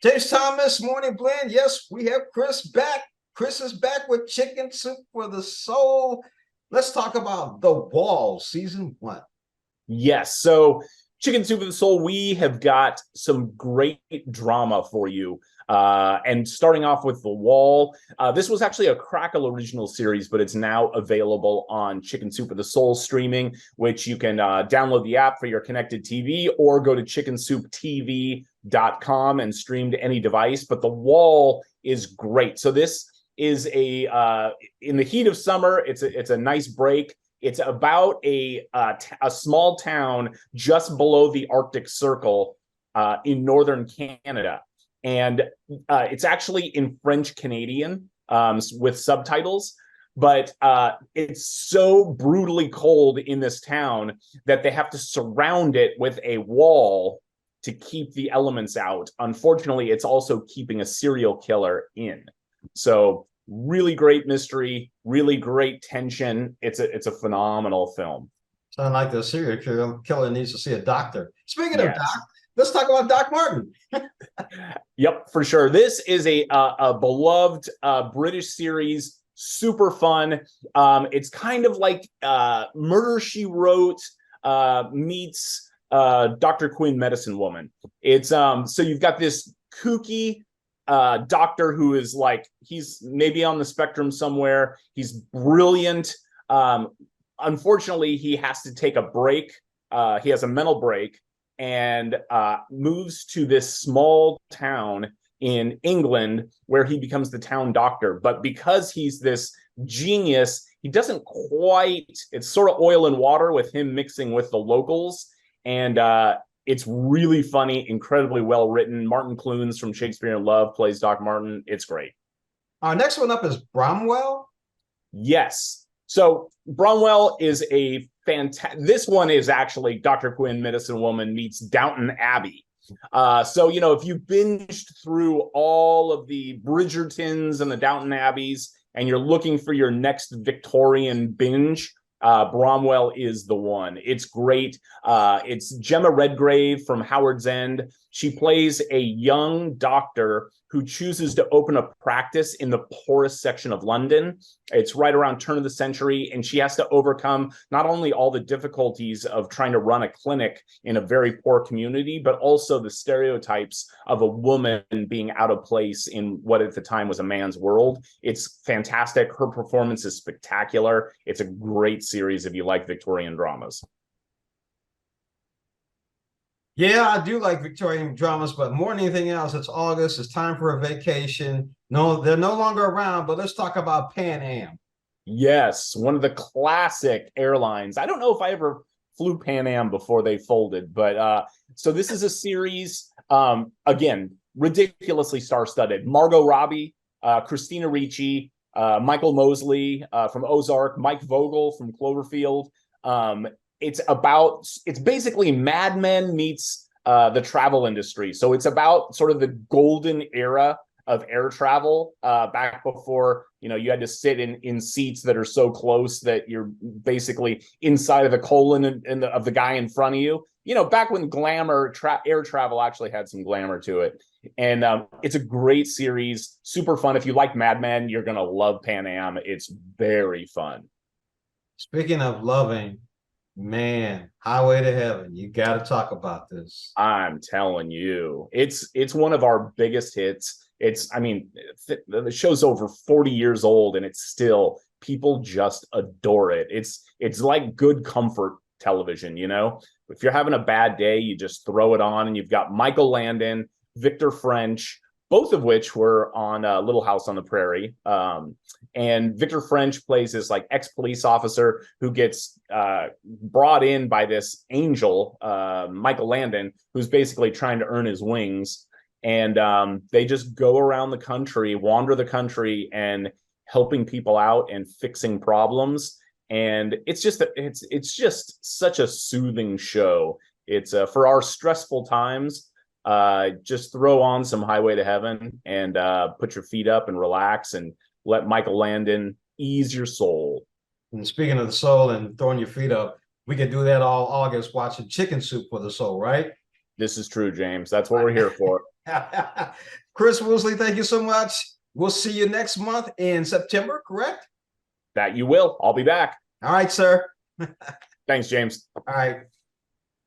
James Thomas, Morning Blend. Yes, we have Chris back. Chris is back with Chicken Soup for the Soul. Let's talk about The Wall, season one. Yes. So, Chicken Soup for the Soul, we have got some great drama for you. And starting off with The Wall, this was actually a Crackle original series, but it's now available on Chicken Soup for the Soul streaming, which you can download the app for your connected TV or go to chickensouptv.com and stream to any device. But The Wall is great. So this is in the heat of summer, it's a nice break. It's about a small town just below the Arctic Circle in northern Canada. And it's actually in French Canadian with subtitles. But it's so brutally cold in this town that they have to surround it with a wall to keep the elements out. Unfortunately, it's also keeping a serial killer in. So really great mystery, really great tension. It's a phenomenal film. Sound like the serial killer needs to see a doctor. Speaking of Yes. Doc, let's talk about Doc Martin. Yep, for sure. This is a beloved British series, super fun. It's kind of like Murder, She Wrote meets Dr. Quinn, Medicine Woman. It's so you've got this kooky doctor who is like, he's maybe on the spectrum somewhere. He's brilliant. Unfortunately, he has to take a break. He has a mental break and moves to this small town in England where he becomes the town doctor. But because he's this genius, he doesn't quite, it's sort of oil and water with him mixing with the locals. And it's really funny, incredibly well written. Martin Clunes from Shakespeare in Love plays Doc Martin. It's great. Our next one up is Bromwell. Yes. So Bromwell is a fantastic. This one is actually Dr. Quinn, Medicine Woman meets Downton Abbey. So, if you binged through all of the Bridgertons and the Downton Abbeys and you're looking for your next Victorian binge, Bromwell is the one. It's great. It's Gemma Redgrave from Howard's End. She plays a young doctor who chooses to open a practice in the poorest section of London. It's right around turn of the century, and she has to overcome not only all the difficulties of trying to run a clinic in a very poor community, but also the stereotypes of a woman being out of place in what at the time was a man's world. It's fantastic. Her performance is spectacular. It's a great series if you like Victorian dramas. Yeah, I do like Victorian dramas, but more than anything else, it's August. It's time for a vacation. No, they're no longer around, but let's talk about Pan Am. Yes, one of the classic airlines. I don't know if I ever flew Pan Am before they folded, but so this is a series, again, ridiculously star-studded. Margot Robbie, Christina Ricci, Michael Mosley from Ozark, Mike Vogel from Cloverfield. It's basically Mad Men meets the travel industry. So it's about sort of the golden era of air travel back before, you had to sit in seats that are so close that you're basically inside of the colon of the guy in front of you. Back when air travel actually had some glamour to it. And it's a great series, super fun. If you like Mad Men, you're going to love Pan Am. It's very fun. Speaking of loving, man, Highway to Heaven. You got to talk about this. I'm telling you, it's one of our biggest hits. The show's over 40 years old and it's still, people just adore it. It's like good comfort television, If you're having a bad day, you just throw it on and you've got Michael Landon, Victor French, both of which were on Little House on the Prairie. And Victor French plays this like ex-police officer who gets brought in by this angel, Michael Landon, who's basically trying to earn his wings. And they just go around the country, wander the country and helping people out and fixing problems. And it's just such a soothing show. It's for our stressful times. Just throw on some Highway to Heaven and put your feet up and relax and let Michael Landon ease your soul. And speaking of the soul and throwing your feet up, we can do that all August watching Chicken Soup for the Soul, right? This is true, James. That's what we're here for. Chris Woosley, thank you so much. We'll see you next month in September, correct? That you will. I'll be back. All right, sir. Thanks, James. All right.